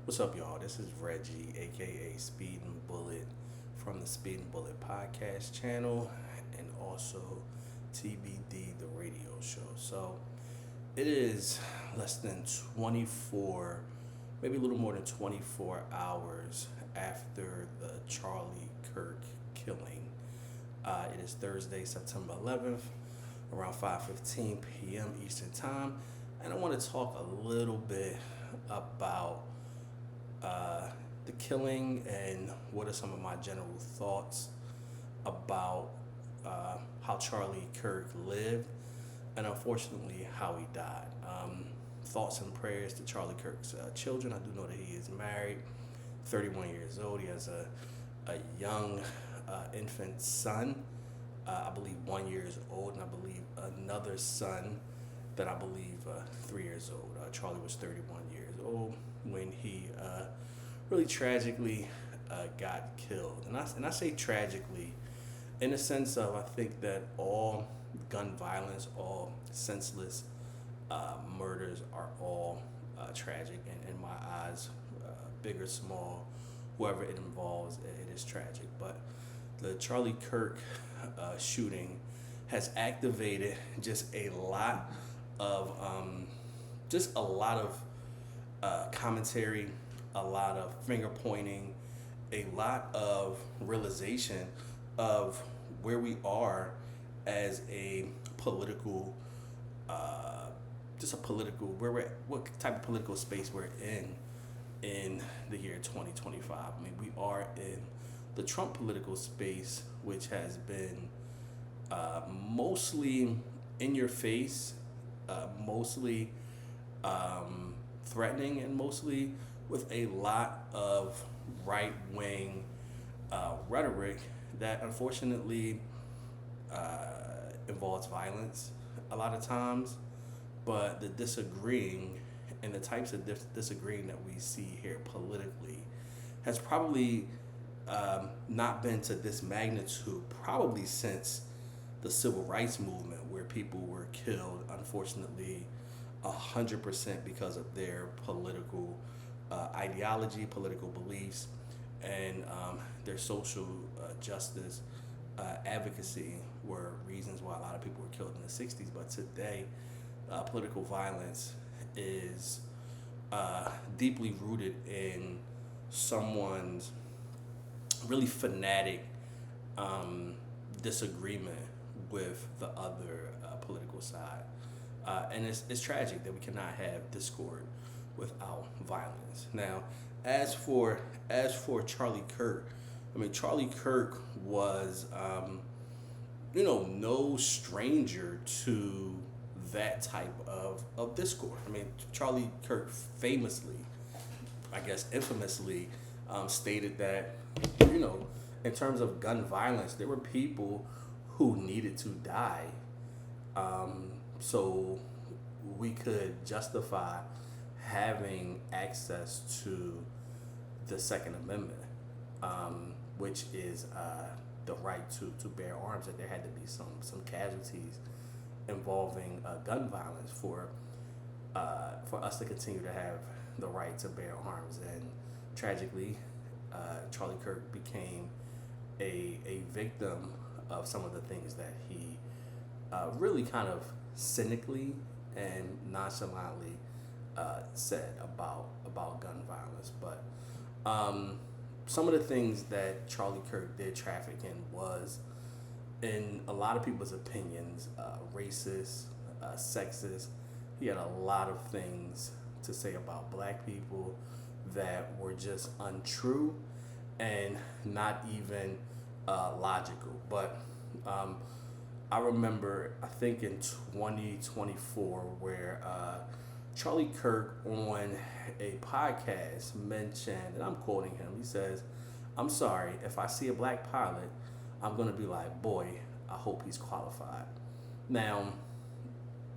What's up, y'all? This is Reggie, aka Speed and Bullet, from the Speed and Bullet podcast channel, and also TBD, the radio show. So it is less than 24, maybe a little more than 24 hours after the Charlie Kirk killing. It is Thursday, September 11th, around 5:15 p.m. Eastern Time, and I want to talk a little bit about the killing and what are some of my general thoughts about how Charlie Kirk lived and unfortunately how he died. Thoughts and prayers to Charlie Kirk's children. I do know that he is married, 31 years old. He has a young infant son, I believe 1 year old, and I believe another son that I believe 3 years old. Charlie was 31 years old when he really tragically got killed. And I say tragically in the sense of I think that all gun violence, all senseless murders are all tragic. And in my eyes, big or small, whoever it involves, it is tragic. But the Charlie Kirk shooting has activated just a lot of commentary, a lot of finger pointing, a lot of realization of where we are as a political, where we're what type of political space we're in the year 2025. I mean, we are in the Trump political space, which has been mostly in your face, mostly threatening, and mostly with a lot of right wing rhetoric that unfortunately involves violence a lot of times. But the disagreeing and the types of disagreeing that we see here politically has probably not been to this magnitude probably since the civil rights movement, where people were killed, unfortunately, 100% because of their political ideology, political beliefs, and their social justice advocacy were reasons why a lot of people were killed in the 60s. But today, political violence is deeply rooted in someone's really fanatic disagreement with the other political side. And it's tragic that we cannot have discord without violence. Now, as for Charlie Kirk, I mean, Charlie Kirk was, no stranger to that type of discord. I mean, Charlie Kirk famously, I guess infamously, stated that, in terms of gun violence, there were people who needed to die so we could justify having access to the Second Amendment, which is the right to bear arms. That there had to be some casualties involving gun violence for us to continue to have the right to bear arms. And tragically, Charlie Kirk became a victim of some of the things that he really kind of cynically and nonchalantly said about gun violence. But some of the things that Charlie Kirk did traffic in was, in a lot of people's opinions, racist, sexist. He had a lot of things to say about black people that were just untrue and not even logical. But I remember, I think in 2024, where Charlie Kirk on a podcast mentioned, and I'm quoting him, he says, "I'm sorry, if I see a black pilot, I'm going to be like, boy, I hope he's qualified." Now,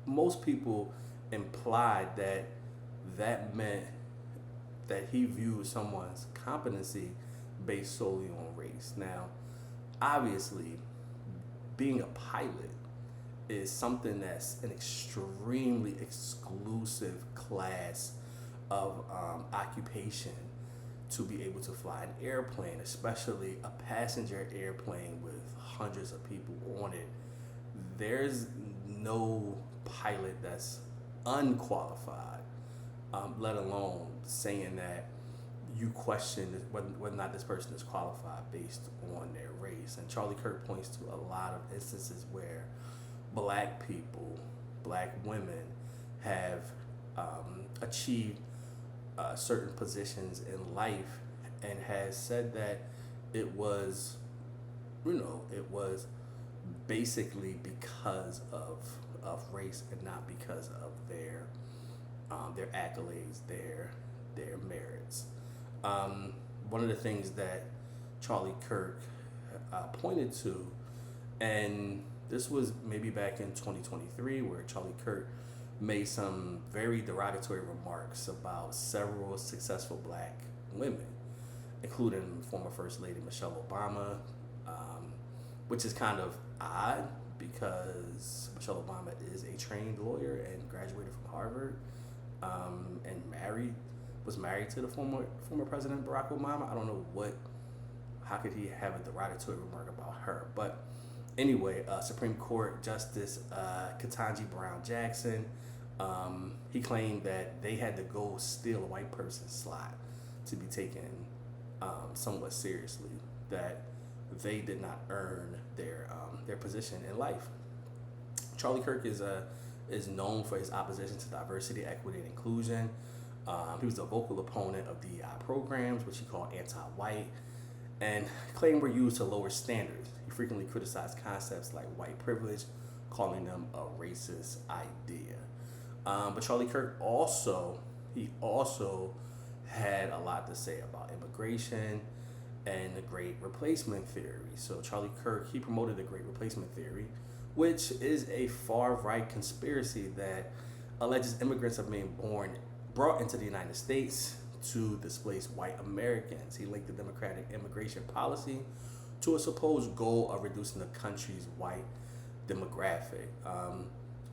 most people implied that meant that he viewed someone's competency based solely on race. Now, obviously, being a pilot is something that's an extremely exclusive class of occupation to be able to fly an airplane, especially a passenger airplane with hundreds of people on it. There's no pilot that's unqualified, let alone saying that you question whether or not this person is qualified based on their race. And Charlie Kirk points to a lot of instances where black people, black women have achieved certain positions in life, and has said that it was, it was basically because of race and not because of their accolades, their merits. One of the things that Charlie Kirk pointed to, and this was maybe back in 2023, where Charlie Kirk made some very derogatory remarks about several successful black women, including former First Lady Michelle Obama, which is kind of odd because Michelle Obama is a trained lawyer and graduated from Harvard, and was married to the former President Barack Obama. I don't know how could he have a derogatory remark about her? But anyway, Supreme Court Justice Ketanji Brown Jackson, he claimed that they had to go steal a white person's slot to be taken somewhat seriously, that they did not earn their position in life. Charlie Kirk is known for his opposition to diversity, equity, and inclusion. He was a vocal opponent of DEI programs, which he called anti-white, and claimed were used to lower standards. He frequently criticized concepts like white privilege, calling them a racist idea. But Charlie Kirk also had a lot to say about immigration and the Great Replacement Theory. So Charlie Kirk, he promoted the Great Replacement Theory, which is a far-right conspiracy that alleges immigrants are being brought into the United States to displace white Americans. He linked the Democratic immigration policy to a supposed goal of reducing the country's white demographic.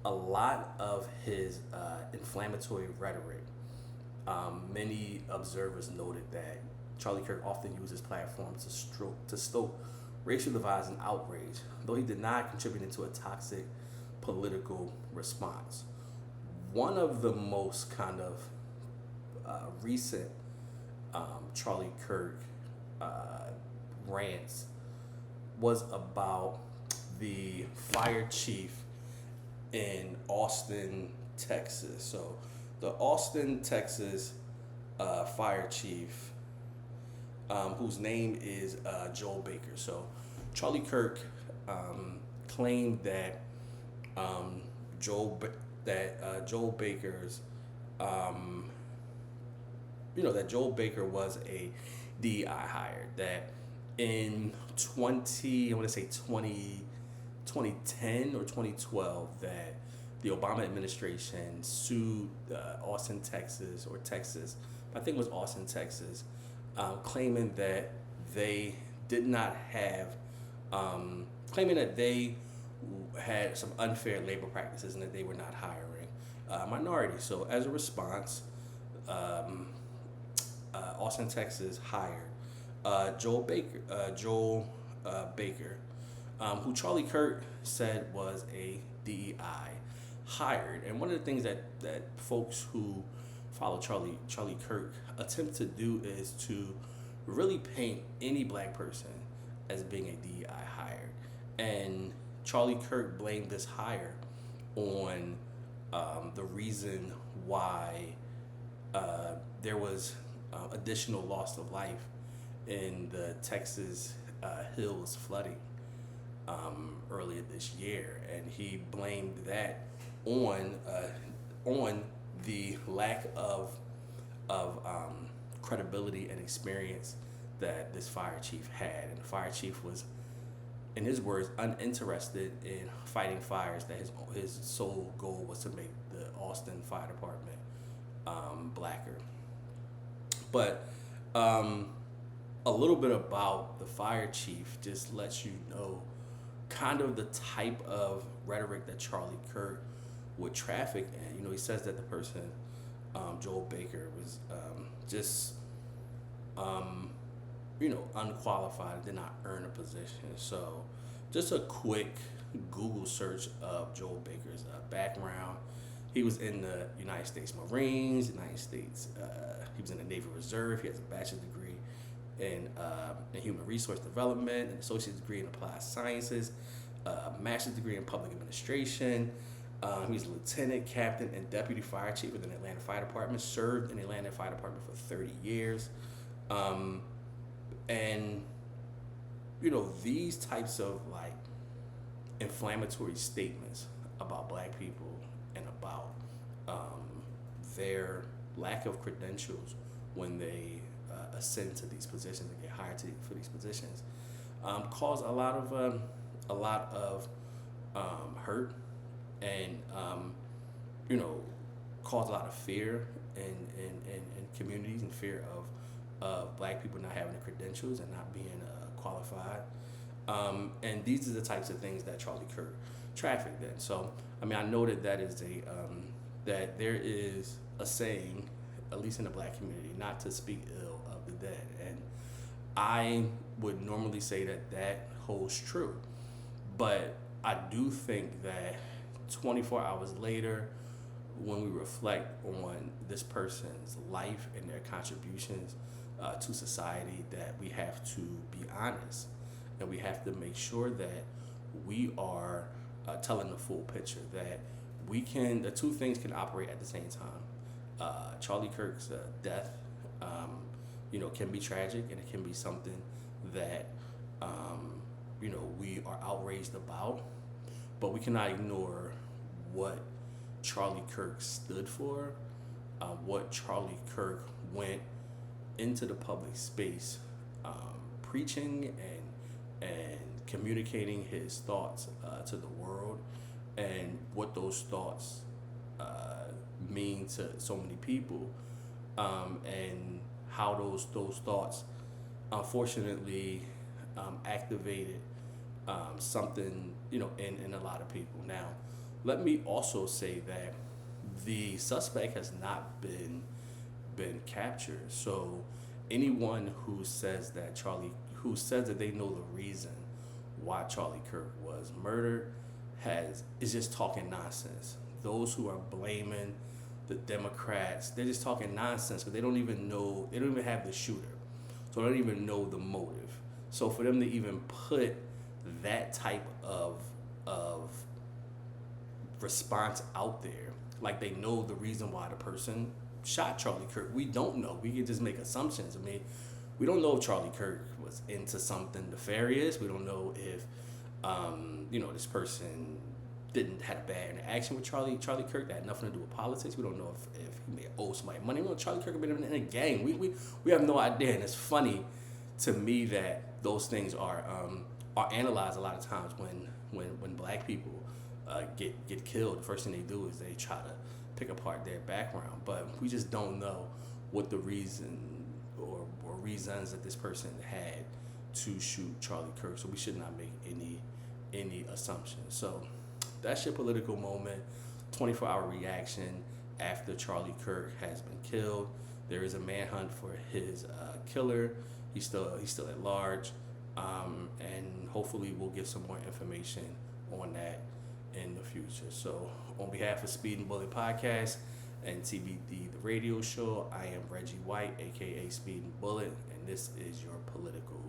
A lot of his inflammatory rhetoric, many observers noted that Charlie Kirk often used his platform to stoke racial divides and outrage, though he did not contribute to a toxic political response. One of the most kind of recent Charlie Kirk rants was about the fire chief in Austin, Texas. So the Austin, Texas fire chief, whose name is Joel Baker. So Charlie Kirk claimed that Joel Baker's that Joel Baker was a DEI hire, that in 2010 or 2012, that the Obama administration sued Austin, Texas, I think it was Austin, Texas, claiming that they did not have, claiming that they had some unfair labor practices and that they were not hiring minorities. So as a response, Austin, Texas hired Joel Baker, who Charlie Kirk said was a DEI hired. And one of the things that folks who follow Charlie Kirk attempt to do is to really paint any black person as being a DEI hired. And Charlie Kirk blamed this hire on the reason why there was additional loss of life in the Texas hills flooding earlier this year, and he blamed that on the lack of credibility and experience that this fire chief had. And the fire chief was, in his words, uninterested in fighting fires, that his sole goal was to make the Austin Fire Department blacker. But a little bit about the fire chief just lets you know kind of the type of rhetoric that Charlie Kirk would traffic in. He says that the person Joel Baker was just unqualified, did not earn a position. So, just a quick Google search of Joel Baker's background. He was in the United States Marines, United States. He was in the Navy Reserve. He has a bachelor's degree in human resource development, an associate's degree in applied sciences, a master's degree in public administration. He was a lieutenant, captain, and deputy fire chief within the Atlanta Fire Department. Served in the Atlanta Fire Department for 30 years. And these types of like inflammatory statements about black people and about their lack of credentials when they ascend to these positions and get hired for these positions cause a lot of hurt and cause a lot of fear in communities and fear of black people not having the credentials and not being qualified. And these are the types of things that Charlie Kirk trafficked in. So, I noted that is that there is a saying, at least in the black community, not to speak ill of the dead. And I would normally say that holds true. But I do think that 24 hours later, when we reflect on this person's life and their contributions to society, that we have to be honest and we have to make sure that we are telling the full picture, that the two things can operate at the same time. Charlie Kirk's death, can be tragic, and it can be something that, we are outraged about, but we cannot ignore what Charlie Kirk stood for, what Charlie Kirk went into the public space preaching and communicating his thoughts to the world, and what those thoughts mean to so many people, and how those thoughts unfortunately activated something in a lot of people. Now, let me also say that the suspect has not been captured. So anyone who says that they know the reason why Charlie Kirk was murdered is just talking nonsense. Those who are blaming the Democrats, they're just talking nonsense because they don't even have the shooter, so they don't even know the motive. So for them to even put that type of response out there, like they know the reason why the person shot Charlie Kirk, we don't know. We can just make assumptions. We don't know if Charlie Kirk was into something nefarious. We don't know if this person didn't have a bad interaction with Charlie Kirk that had nothing to do with politics. We don't know if he may owe somebody money. We know Charlie Kirk had been in a gang. We have no idea, and it's funny to me that those things are analyzed a lot of times when black people get killed. The first thing they do is they try to pick apart their background, but we just don't know what the reason or reasons that this person had to shoot Charlie Kirk. So we should not make any assumptions. So that's your political moment. 24-hour reaction after Charlie Kirk has been killed. There is a manhunt for his killer. He's still at large, and hopefully we'll get some more information on that in the future. So on behalf of Speed and Bullet Podcast and TBD the radio show, I am Reggie White, aka Speed and Bullet, and this is your political